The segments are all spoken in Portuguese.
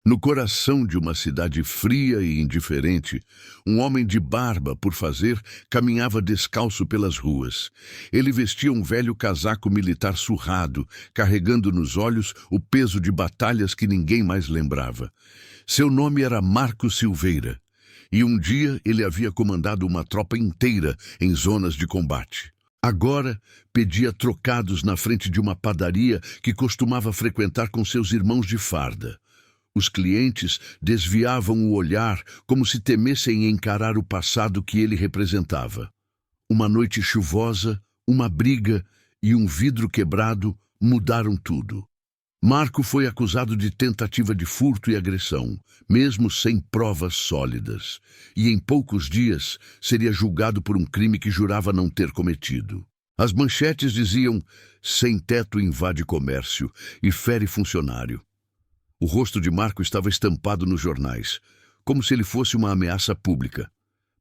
No coração de uma cidade fria e indiferente, um homem de barba por fazer caminhava descalço pelas ruas. Ele vestia um velho casaco militar surrado, carregando nos olhos o peso de batalhas que ninguém mais lembrava. Seu nome era Marco Silveira, e um dia ele havia comandado uma tropa inteira em zonas de combate. Agora pedia trocados na frente de uma padaria que costumava frequentar com seus irmãos de farda. Os clientes desviavam o olhar como se temessem encarar o passado que ele representava. Uma noite chuvosa, uma briga e um vidro quebrado mudaram tudo. Marco foi acusado de tentativa de furto e agressão, mesmo sem provas sólidas, e em poucos dias seria julgado por um crime que jurava não ter cometido. As manchetes diziam: sem teto invade comércio e fere funcionário. O rosto de Marco estava estampado nos jornais, como se ele fosse uma ameaça pública.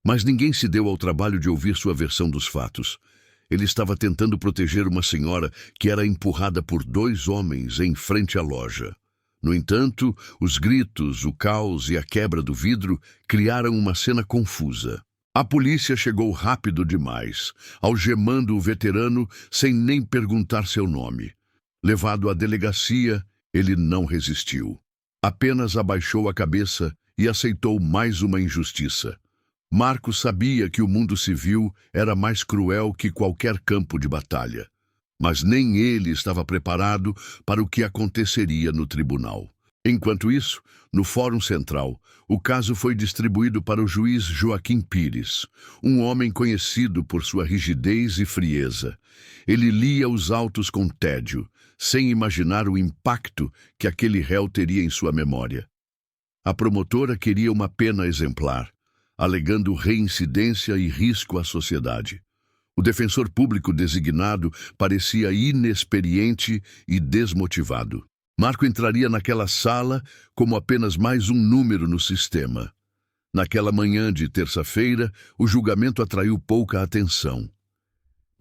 Mas ninguém se deu ao trabalho de ouvir sua versão dos fatos. Ele estava tentando proteger uma senhora que era empurrada por 2 homens em frente à loja. No entanto, os gritos, o caos e a quebra do vidro criaram uma cena confusa. A polícia chegou rápido demais, algemando o veterano sem nem perguntar seu nome. Levado à delegacia, ele não resistiu. Apenas abaixou a cabeça e aceitou mais uma injustiça. Marco sabia que o mundo civil era mais cruel que qualquer campo de batalha. Mas nem ele estava preparado para o que aconteceria no tribunal. Enquanto isso, no Fórum Central, o caso foi distribuído para o juiz Joaquim Pires, um homem conhecido por sua rigidez e frieza. Ele lia os autos com tédio, sem imaginar o impacto que aquele réu teria em sua memória. A promotora queria uma pena exemplar, alegando reincidência e risco à sociedade. O defensor público designado parecia inexperiente e desmotivado. Marco entraria naquela sala como apenas mais um número no sistema. Naquela manhã de terça-feira, o julgamento atraiu pouca atenção.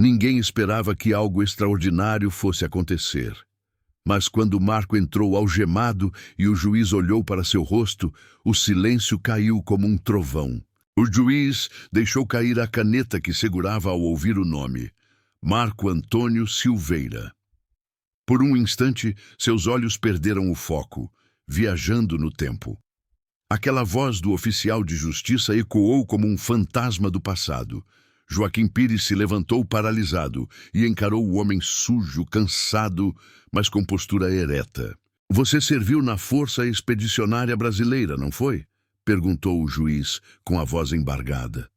Ninguém esperava que algo extraordinário fosse acontecer. Mas quando Marco entrou algemado e o juiz olhou para seu rosto, o silêncio caiu como um trovão. O juiz deixou cair a caneta que segurava ao ouvir o nome: Marco Antônio Silveira. Por um instante, seus olhos perderam o foco, viajando no tempo. Aquela voz do oficial de justiça ecoou como um fantasma do passado. Joaquim Pires se levantou paralisado e encarou o homem sujo, cansado, mas com postura ereta. Você serviu na Força Expedicionária Brasileira, não foi? Perguntou o juiz, com a voz embargada.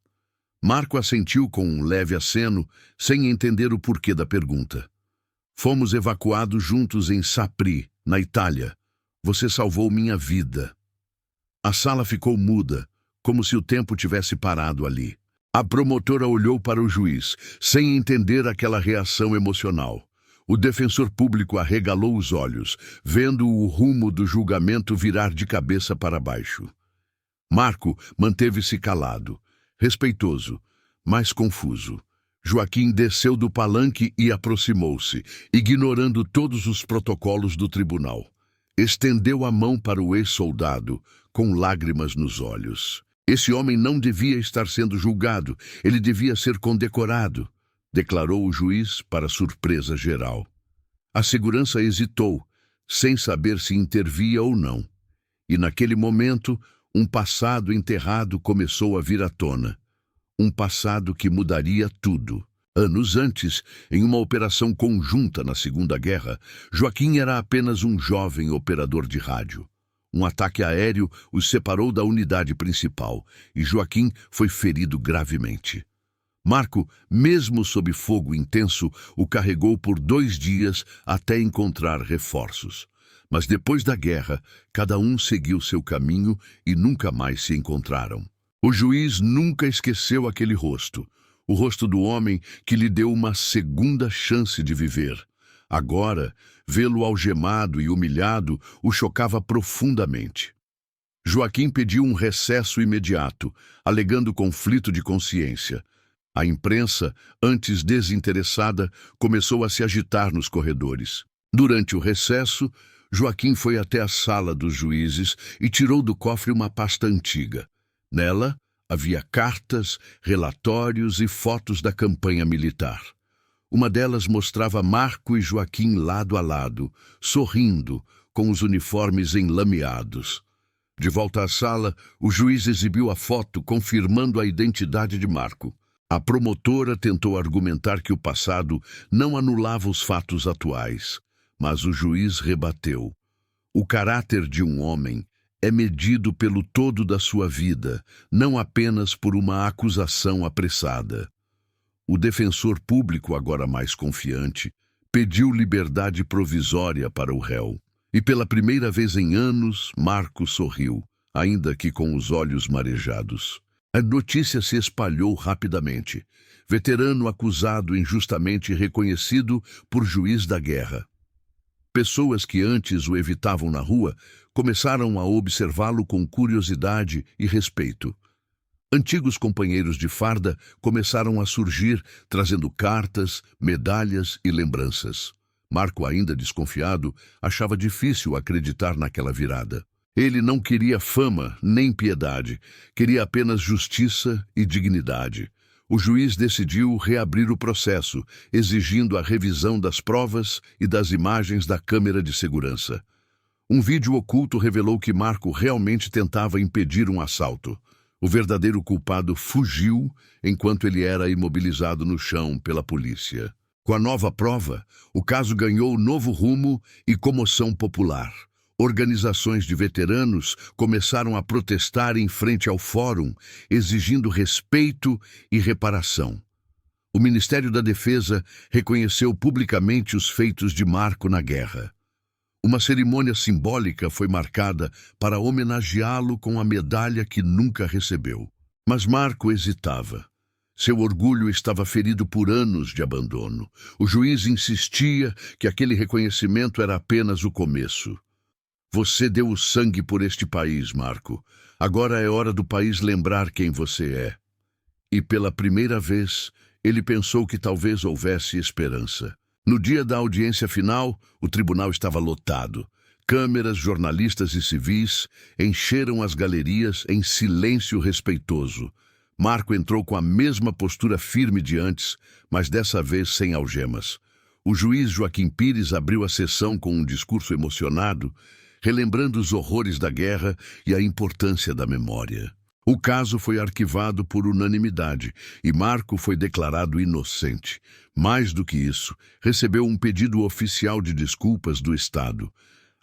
Marco assentiu com um leve aceno, sem entender o porquê da pergunta. Fomos evacuados juntos em Sapri, na Itália. Você salvou minha vida. A sala ficou muda, como se o tempo tivesse parado ali. A promotora olhou para o juiz, sem entender aquela reação emocional. O defensor público arregalou os olhos, vendo o rumo do julgamento virar de cabeça para baixo. Marco manteve-se calado, respeitoso, mas confuso. Joaquim desceu do palanque e aproximou-se, ignorando todos os protocolos do tribunal. Estendeu a mão para o ex-soldado, com lágrimas nos olhos. Esse homem não devia estar sendo julgado, ele devia ser condecorado, declarou o juiz para surpresa geral. A segurança hesitou, sem saber se intervia ou não. E naquele momento, um passado enterrado começou a vir à tona. Um passado que mudaria tudo. Anos antes, em uma operação conjunta na Segunda Guerra, Joaquim era apenas um jovem operador de rádio. Um ataque aéreo os separou da unidade principal e Joaquim foi ferido gravemente. Marco, mesmo sob fogo intenso, o carregou por 2 dias até encontrar reforços. Mas depois da guerra, cada um seguiu seu caminho e nunca mais se encontraram. O juiz nunca esqueceu aquele rosto, o rosto do homem que lhe deu uma segunda chance de viver. Agora, vê-lo algemado e humilhado o chocava profundamente. Joaquim pediu um recesso imediato, alegando conflito de consciência. A imprensa, antes desinteressada, começou a se agitar nos corredores. Durante o recesso, Joaquim foi até a sala dos juízes e tirou do cofre uma pasta antiga. Nela havia cartas, relatórios e fotos da campanha militar. Uma delas mostrava Marco e Joaquim lado a lado, sorrindo, com os uniformes enlameados. De volta à sala, o juiz exibiu a foto, confirmando a identidade de Marco. A promotora tentou argumentar que o passado não anulava os fatos atuais, mas o juiz rebateu. O caráter de um homem é medido pelo todo da sua vida, não apenas por uma acusação apressada. O defensor público, agora mais confiante, pediu liberdade provisória para o réu. E pela primeira vez em anos, Marco sorriu, ainda que com os olhos marejados. A notícia se espalhou rapidamente. Veterano acusado injustamente reconhecido por juiz da guerra. Pessoas que antes o evitavam na rua começaram a observá-lo com curiosidade e respeito. Antigos companheiros de farda começaram a surgir, trazendo cartas, medalhas e lembranças. Marco, ainda desconfiado, achava difícil acreditar naquela virada. Ele não queria fama nem piedade, queria apenas justiça e dignidade. O juiz decidiu reabrir o processo, exigindo a revisão das provas e das imagens da câmera de segurança. Um vídeo oculto revelou que Marco realmente tentava impedir um assalto. O verdadeiro culpado fugiu enquanto ele era imobilizado no chão pela polícia. Com a nova prova, o caso ganhou novo rumo e comoção popular. Organizações de veteranos começaram a protestar em frente ao fórum, exigindo respeito e reparação. O Ministério da Defesa reconheceu publicamente os feitos de Marco na guerra. Uma cerimônia simbólica foi marcada para homenageá-lo com a medalha que nunca recebeu. Mas Marco hesitava. Seu orgulho estava ferido por anos de abandono. O juiz insistia que aquele reconhecimento era apenas o começo. Você deu o sangue por este país, Marco. Agora é hora do país lembrar quem você é. E pela primeira vez, ele pensou que talvez houvesse esperança. No dia da audiência final, o tribunal estava lotado. Câmeras, jornalistas e civis encheram as galerias em silêncio respeitoso. Marco entrou com a mesma postura firme de antes, mas dessa vez sem algemas. O juiz Joaquim Pires abriu a sessão com um discurso emocionado, relembrando os horrores da guerra e a importância da memória. O caso foi arquivado por unanimidade e Marco foi declarado inocente. Mais do que isso, recebeu um pedido oficial de desculpas do Estado.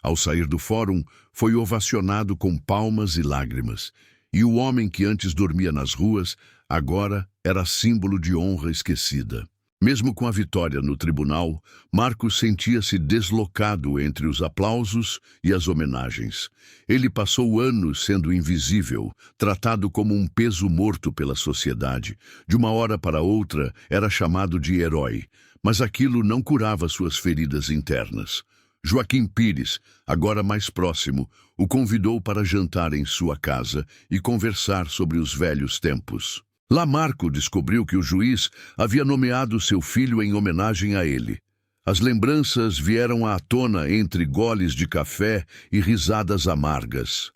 Ao sair do fórum, foi ovacionado com palmas e lágrimas. E o homem que antes dormia nas ruas, agora era símbolo de honra esquecida. Mesmo com a vitória no tribunal, Marco sentia-se deslocado entre os aplausos e as homenagens. Ele passou anos sendo invisível, tratado como um peso morto pela sociedade. De uma hora para outra, era chamado de herói, mas aquilo não curava suas feridas internas. Joaquim Pires, agora mais próximo, o convidou para jantar em sua casa e conversar sobre os velhos tempos. Lá Marco descobriu que o juiz havia nomeado seu filho em homenagem a ele. As lembranças vieram à tona entre goles de café e risadas amargas.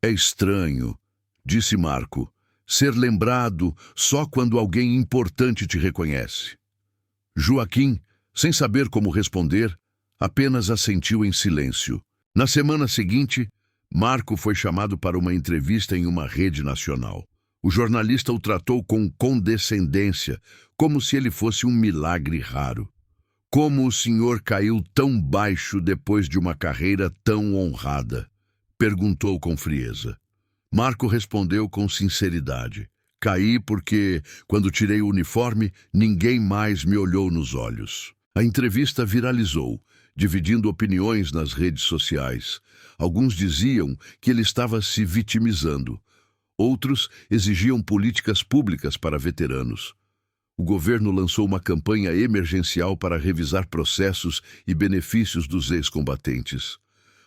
É estranho, disse Marco, ser lembrado só quando alguém importante te reconhece. Joaquim, sem saber como responder, apenas assentiu em silêncio. Na semana seguinte, Marco foi chamado para uma entrevista em uma rede nacional. O jornalista o tratou com condescendência, como se ele fosse um milagre raro. Como o senhor caiu tão baixo depois de uma carreira tão honrada? Perguntou com frieza. Marco respondeu com sinceridade. Caí porque, quando tirei o uniforme, ninguém mais me olhou nos olhos. A entrevista viralizou, dividindo opiniões nas redes sociais. Alguns diziam que ele estava se vitimizando. Outros exigiam políticas públicas para veteranos. O governo lançou uma campanha emergencial para revisar processos e benefícios dos ex-combatentes.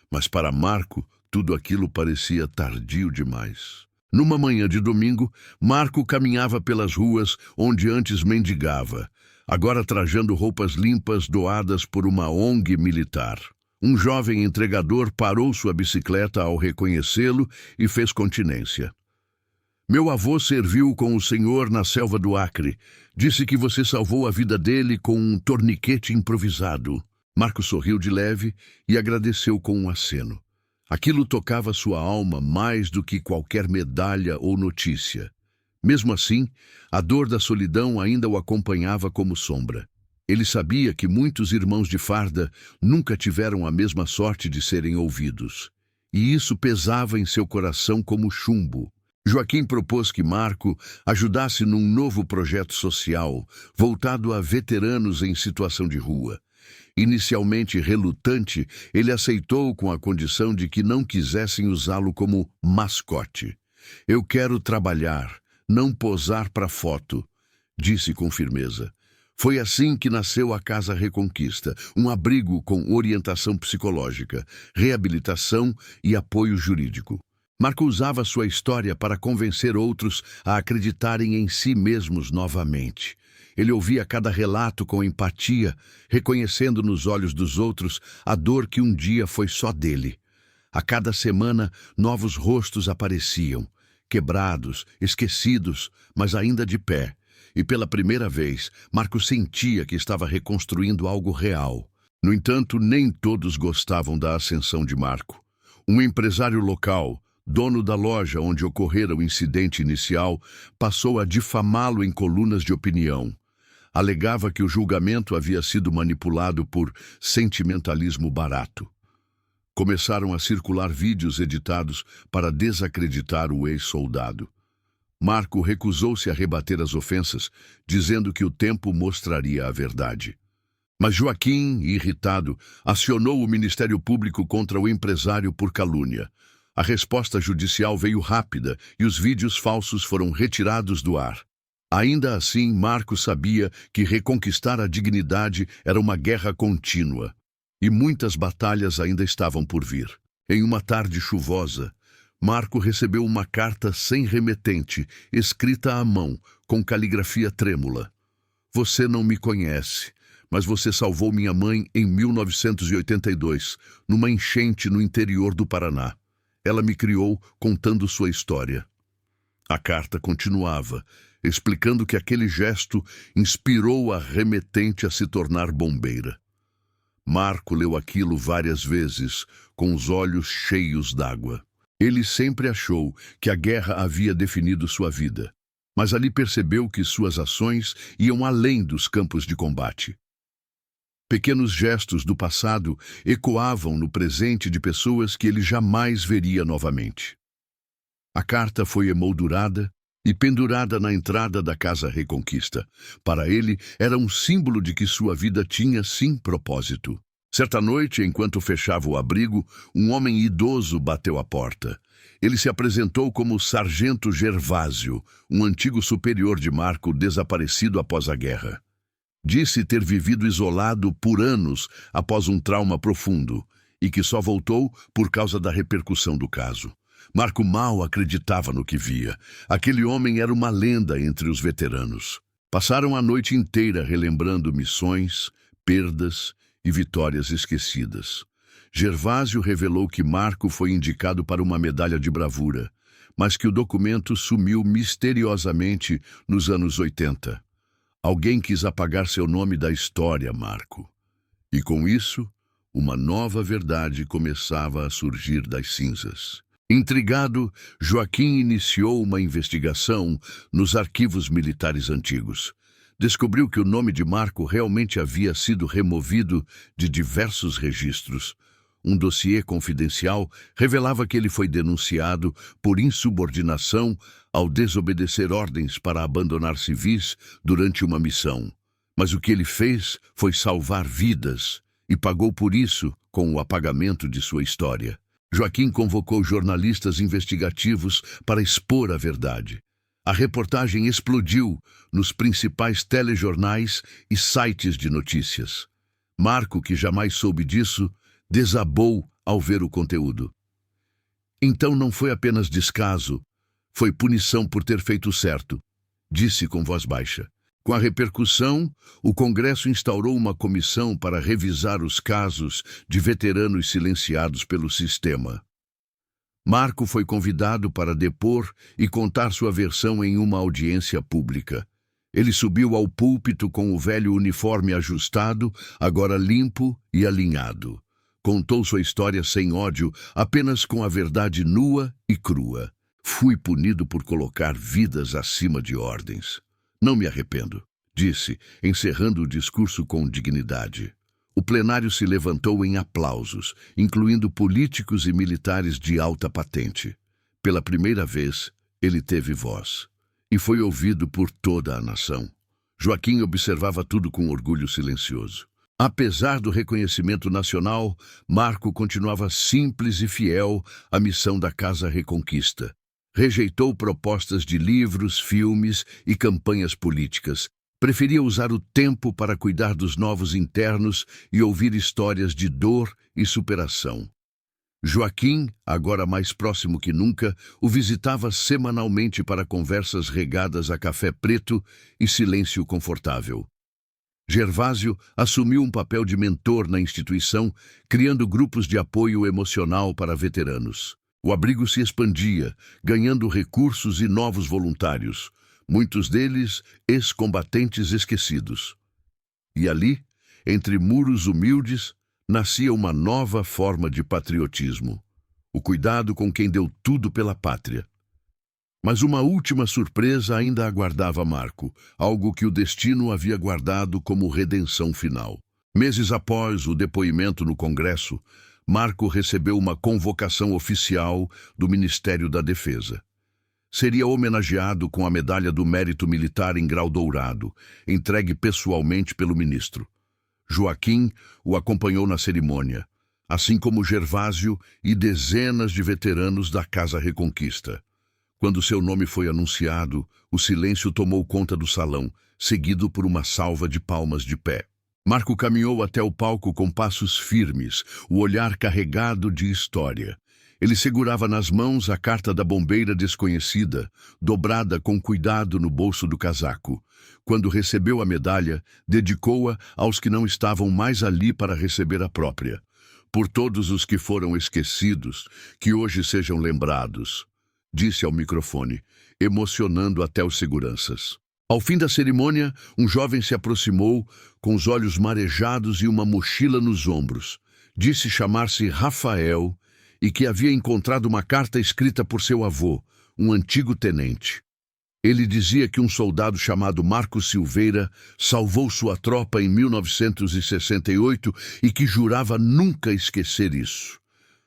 Mas para Marco, tudo aquilo parecia tardio demais. Numa manhã de domingo, Marco caminhava pelas ruas onde antes mendigava, agora trajando roupas limpas doadas por uma ONG militar. Um jovem entregador parou sua bicicleta ao reconhecê-lo e fez continência. Meu avô serviu com o senhor na selva do Acre. Disse que você salvou a vida dele com um torniquete improvisado. Marco sorriu de leve e agradeceu com um aceno. Aquilo tocava sua alma mais do que qualquer medalha ou notícia. Mesmo assim, a dor da solidão ainda o acompanhava como sombra. Ele sabia que muitos irmãos de farda nunca tiveram a mesma sorte de serem ouvidos. E isso pesava em seu coração como chumbo. Joaquim propôs que Marco ajudasse num novo projeto social, voltado a veteranos em situação de rua. Inicialmente relutante, ele aceitou com a condição de que não quisessem usá-lo como mascote. Eu quero trabalhar, não posar para foto, disse com firmeza. Foi assim que nasceu a Casa Reconquista, um abrigo com orientação psicológica, reabilitação e apoio jurídico. Marco usava sua história para convencer outros a acreditarem em si mesmos novamente. Ele ouvia cada relato com empatia, reconhecendo nos olhos dos outros a dor que um dia foi só dele. A cada semana, novos rostos apareciam, quebrados, esquecidos, mas ainda de pé. E pela primeira vez, Marco sentia que estava reconstruindo algo real. No entanto, nem todos gostavam da ascensão de Marco. Um empresário local, dono da loja onde ocorrera o incidente inicial, passou a difamá-lo em colunas de opinião. Alegava que o julgamento havia sido manipulado por sentimentalismo barato. Começaram a circular vídeos editados para desacreditar o ex-soldado. Marco recusou-se a rebater as ofensas, dizendo que o tempo mostraria a verdade. Mas Joaquim, irritado, acionou o Ministério Público contra o empresário por calúnia. A resposta judicial veio rápida e os vídeos falsos foram retirados do ar. Ainda assim, Marco sabia que reconquistar a dignidade era uma guerra contínua, e muitas batalhas ainda estavam por vir. Em uma tarde chuvosa, Marco recebeu uma carta sem remetente, escrita à mão, com caligrafia trêmula. Você não me conhece, mas você salvou minha mãe em 1982, numa enchente no interior do Paraná. Ela me criou contando sua história. A carta continuava, explicando que aquele gesto inspirou a remetente a se tornar bombeira. Marco leu aquilo várias vezes, com os olhos cheios d'água. Ele sempre achou que a guerra havia definido sua vida, mas ali percebeu que suas ações iam além dos campos de combate. Pequenos gestos do passado ecoavam no presente de pessoas que ele jamais veria novamente. A carta foi emoldurada e pendurada na entrada da Casa Reconquista. Para ele, era um símbolo de que sua vida tinha, sim, propósito. Certa noite, enquanto fechava o abrigo, um homem idoso bateu à porta. Ele se apresentou como Sargento Gervásio, um antigo superior de Marco desaparecido após a guerra. Disse ter vivido isolado por anos após um trauma profundo e que só voltou por causa da repercussão do caso. Marco mal acreditava no que via. Aquele homem era uma lenda entre os veteranos. Passaram a noite inteira relembrando missões, perdas e vitórias esquecidas. Gervásio revelou que Marco foi indicado para uma medalha de bravura, mas que o documento sumiu misteriosamente nos anos 80. Alguém quis apagar seu nome da história, Marco. E com isso, uma nova verdade começava a surgir das cinzas. Intrigado, Joaquim iniciou uma investigação nos arquivos militares antigos. Descobriu que o nome de Marco realmente havia sido removido de diversos registros. Um dossiê confidencial revelava que ele foi denunciado por insubordinação ao desobedecer ordens para abandonar civis durante uma missão. Mas o que ele fez foi salvar vidas e pagou por isso com o apagamento de sua história. Joaquim convocou jornalistas investigativos para expor a verdade. A reportagem explodiu nos principais telejornais e sites de notícias. Marco, que jamais soube disso, desabou ao ver o conteúdo. Então não foi apenas descaso, foi punição por ter feito certo, disse com voz baixa. Com a repercussão, o Congresso instaurou uma comissão para revisar os casos de veteranos silenciados pelo sistema. Marco foi convidado para depor e contar sua versão em uma audiência pública. Ele subiu ao púlpito com o velho uniforme ajustado, agora limpo e alinhado. Contou sua história sem ódio, apenas com a verdade nua e crua. Fui punido por colocar vidas acima de ordens. Não me arrependo, disse, encerrando o discurso com dignidade. O plenário se levantou em aplausos, incluindo políticos e militares de alta patente. Pela primeira vez, ele teve voz. E foi ouvido por toda a nação. Joaquim observava tudo com orgulho silencioso. Apesar do reconhecimento nacional, Marco continuava simples e fiel à missão da Casa Reconquista. Rejeitou propostas de livros, filmes e campanhas políticas. Preferia usar o tempo para cuidar dos novos internos e ouvir histórias de dor e superação. Joaquim, agora mais próximo que nunca, o visitava semanalmente para conversas regadas a café preto e silêncio confortável. Gervásio assumiu um papel de mentor na instituição, criando grupos de apoio emocional para veteranos. O abrigo se expandia, ganhando recursos e novos voluntários, muitos deles ex-combatentes esquecidos. E ali, entre muros humildes, nascia uma nova forma de patriotismo, o cuidado com quem deu tudo pela pátria. Mas uma última surpresa ainda aguardava Marco, algo que o destino havia guardado como redenção final. Meses após o depoimento no Congresso, Marco recebeu uma convocação oficial do Ministério da Defesa. Seria homenageado com a Medalha do Mérito Militar em grau dourado, entregue pessoalmente pelo ministro. Joaquim o acompanhou na cerimônia, assim como Gervásio e dezenas de veteranos da Casa Reconquista. Quando seu nome foi anunciado, o silêncio tomou conta do salão, seguido por uma salva de palmas de pé. Marco caminhou até o palco com passos firmes, o olhar carregado de história. Ele segurava nas mãos a carta da bombeira desconhecida, dobrada com cuidado no bolso do casaco. Quando recebeu a medalha, dedicou-a aos que não estavam mais ali para receber a própria. Por todos os que foram esquecidos, que hoje sejam lembrados, disse ao microfone, emocionando até os seguranças. Ao fim da cerimônia, um jovem se aproximou, com os olhos marejados e uma mochila nos ombros. Disse chamar-se Rafael e que havia encontrado uma carta escrita por seu avô, um antigo tenente. Ele dizia que um soldado chamado Marcos Silveira salvou sua tropa em 1968 e que jurava nunca esquecer isso.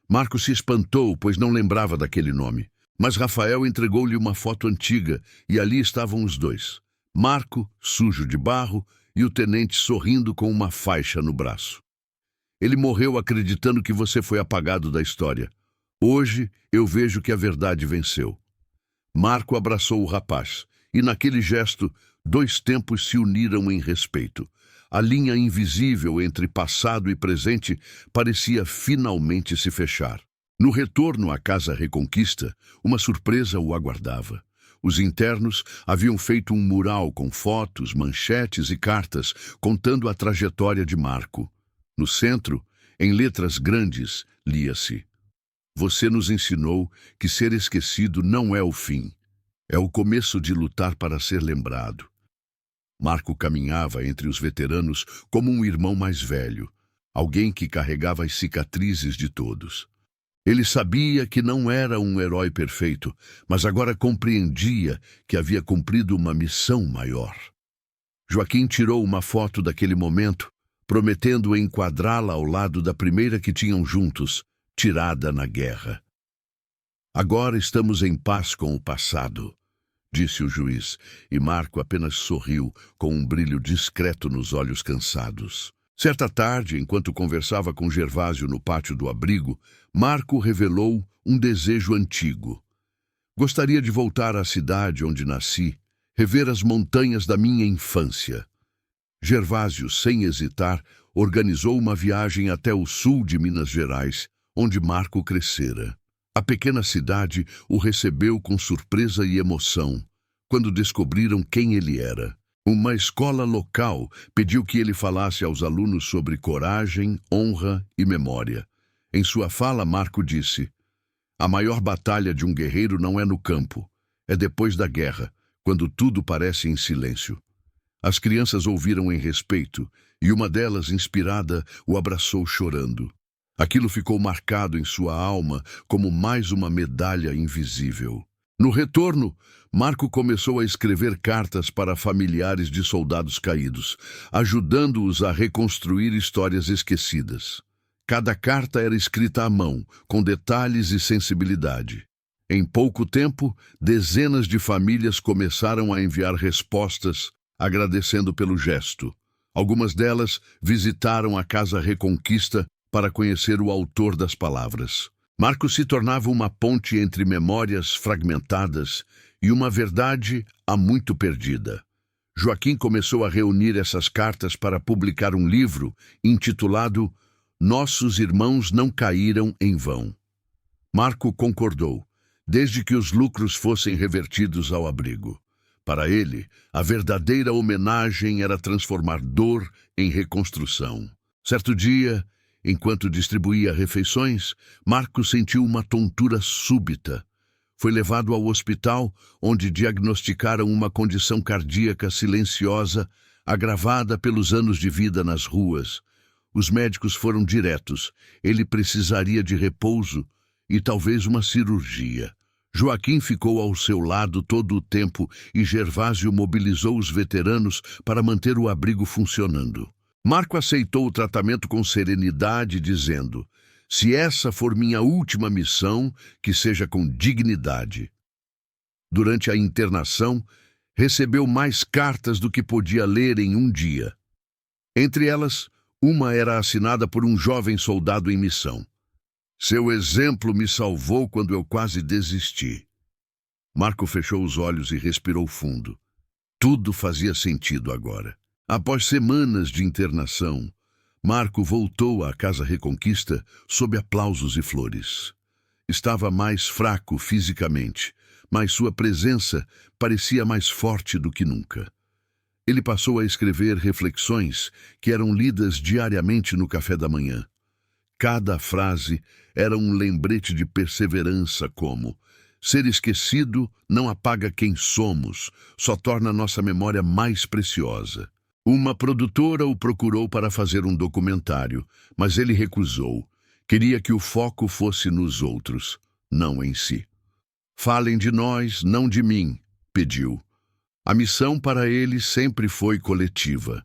Marco se espantou, pois não lembrava daquele nome. Mas Rafael entregou-lhe uma foto antiga e ali estavam os dois. Marco, sujo de barro, e o tenente sorrindo com uma faixa no braço. Ele morreu acreditando que você foi apagado da história. Hoje eu vejo que a verdade venceu. Marco abraçou o rapaz, e naquele gesto, dois tempos se uniram em respeito. A linha invisível entre passado e presente parecia finalmente se fechar. No retorno à Casa Reconquista, uma surpresa o aguardava. Os internos haviam feito um mural com fotos, manchetes e cartas contando a trajetória de Marco. No centro, em letras grandes, lia-se: "Você nos ensinou que ser esquecido não é o fim. É o começo de lutar para ser lembrado." Marco caminhava entre os veteranos como um irmão mais velho, alguém que carregava as cicatrizes de todos. Ele sabia que não era um herói perfeito, mas agora compreendia que havia cumprido uma missão maior. Joaquim tirou uma foto daquele momento, prometendo enquadrá-la ao lado da primeira que tinham juntos, tirada na guerra. "Agora estamos em paz com o passado", disse o juiz, e Marco apenas sorriu, com um brilho discreto nos olhos cansados. Certa tarde, enquanto conversava com Gervásio no pátio do abrigo, Marco revelou um desejo antigo. "Gostaria de voltar à cidade onde nasci, rever as montanhas da minha infância." Gervásio, sem hesitar, organizou uma viagem até o sul de Minas Gerais, onde Marco crescera. A pequena cidade o recebeu com surpresa e emoção, quando descobriram quem ele era. Uma escola local pediu que ele falasse aos alunos sobre coragem, honra e memória. Em sua fala, Marco disse: "A maior batalha de um guerreiro não é no campo, é depois da guerra, quando tudo parece em silêncio." As crianças ouviram em respeito, e uma delas, inspirada, o abraçou chorando. Aquilo ficou marcado em sua alma como mais uma medalha invisível. No retorno, Marco começou a escrever cartas para familiares de soldados caídos, ajudando-os a reconstruir histórias esquecidas. Cada carta era escrita à mão, com detalhes e sensibilidade. Em pouco tempo, dezenas de famílias começaram a enviar respostas, agradecendo pelo gesto. Algumas delas visitaram a Casa Reconquista para conhecer o autor das palavras. Marco se tornava uma ponte entre memórias fragmentadas e uma verdade há muito perdida. Joaquim começou a reunir essas cartas para publicar um livro intitulado Nossos Irmãos Não Caíram em Vão. Marco concordou, desde que os lucros fossem revertidos ao abrigo. Para ele, a verdadeira homenagem era transformar dor em reconstrução. Certo dia, enquanto distribuía refeições, Marco sentiu uma tontura súbita. Foi levado ao hospital, onde diagnosticaram uma condição cardíaca silenciosa, agravada pelos anos de vida nas ruas. Os médicos foram diretos. Ele precisaria de repouso e talvez uma cirurgia. Joaquim ficou ao seu lado todo o tempo e Gervásio mobilizou os veteranos para manter o abrigo funcionando. Marco aceitou o tratamento com serenidade, dizendo: "Se essa for minha última missão, que seja com dignidade." Durante a internação, recebeu mais cartas do que podia ler em um dia. Entre elas, uma era assinada por um jovem soldado em missão. "Seu exemplo me salvou quando eu quase desisti." Marco fechou os olhos e respirou fundo. Tudo fazia sentido agora. Após semanas de internação, Marco voltou à Casa Reconquista sob aplausos e flores. Estava mais fraco fisicamente, mas sua presença parecia mais forte do que nunca. Ele passou a escrever reflexões que eram lidas diariamente no café da manhã. Cada frase era um lembrete de perseverança, como: "Ser esquecido não apaga quem somos, só torna nossa memória mais preciosa." Uma produtora o procurou para fazer um documentário, mas ele recusou. Queria que o foco fosse nos outros, não em si. "Falem de nós, não de mim", pediu. A missão para ele sempre foi coletiva.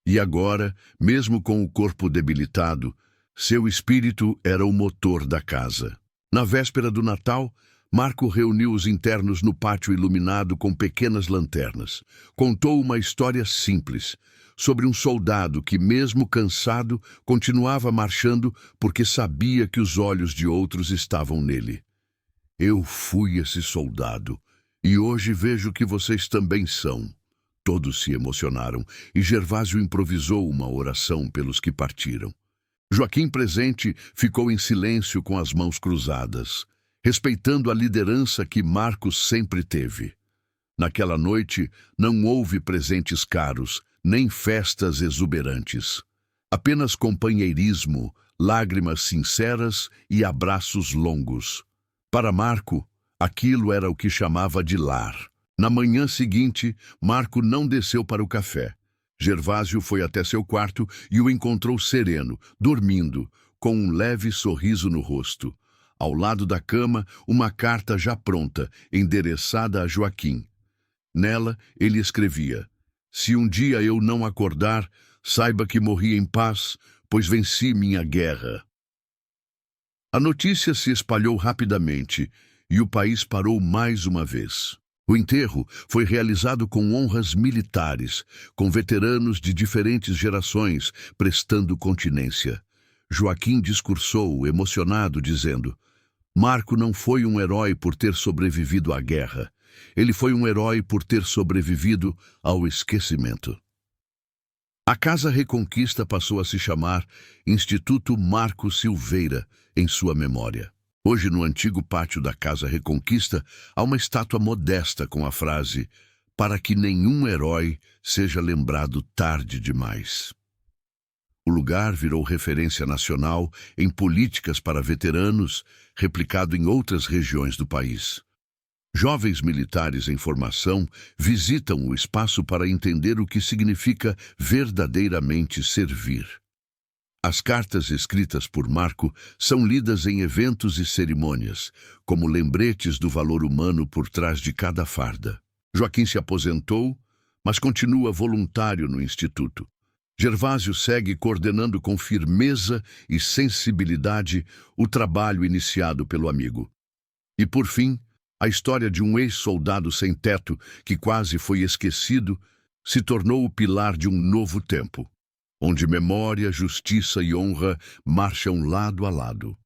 E agora, mesmo com o corpo debilitado, seu espírito era o motor da casa. Na véspera do Natal, Marco reuniu os internos no pátio iluminado com pequenas lanternas. Contou uma história simples, sobre um soldado que, mesmo cansado, continuava marchando porque sabia que os olhos de outros estavam nele. "Eu fui esse soldado, e hoje vejo que vocês também são." Todos se emocionaram, e Gervásio improvisou uma oração pelos que partiram. Joaquim, presente, ficou em silêncio com as mãos cruzadas, respeitando a liderança que Marcos sempre teve. Naquela noite, não houve presentes caros, nem festas exuberantes. Apenas companheirismo, lágrimas sinceras e abraços longos. Para Marco, aquilo era o que chamava de lar. Na manhã seguinte, Marco não desceu para o café. Gervásio foi até seu quarto e o encontrou sereno, dormindo, com um leve sorriso no rosto. Ao lado da cama, uma carta já pronta, endereçada a Joaquim. Nela, ele escrevia: "Se um dia eu não acordar, saiba que morri em paz, pois venci minha guerra." A notícia se espalhou rapidamente e o país parou mais uma vez. O enterro foi realizado com honras militares, com veteranos de diferentes gerações prestando continência. Joaquim discursou, emocionado, dizendo: "Marco não foi um herói por ter sobrevivido à guerra. Ele foi um herói por ter sobrevivido ao esquecimento." A Casa Reconquista passou a se chamar Instituto Marco Silveira, em sua memória. Hoje, no antigo pátio da Casa Reconquista, há uma estátua modesta com a frase: para que nenhum herói seja lembrado tarde demais. O lugar virou referência nacional em políticas para veteranos, replicado em outras regiões do país. Jovens militares em formação visitam o espaço para entender o que significa verdadeiramente servir. As cartas escritas por Marco são lidas em eventos e cerimônias, como lembretes do valor humano por trás de cada farda. Joaquim se aposentou, mas continua voluntário no Instituto. Gervásio segue coordenando com firmeza e sensibilidade o trabalho iniciado pelo amigo. E, por fim, a história de um ex-soldado sem teto que quase foi esquecido se tornou o pilar de um novo tempo, onde memória, justiça e honra marcham lado a lado.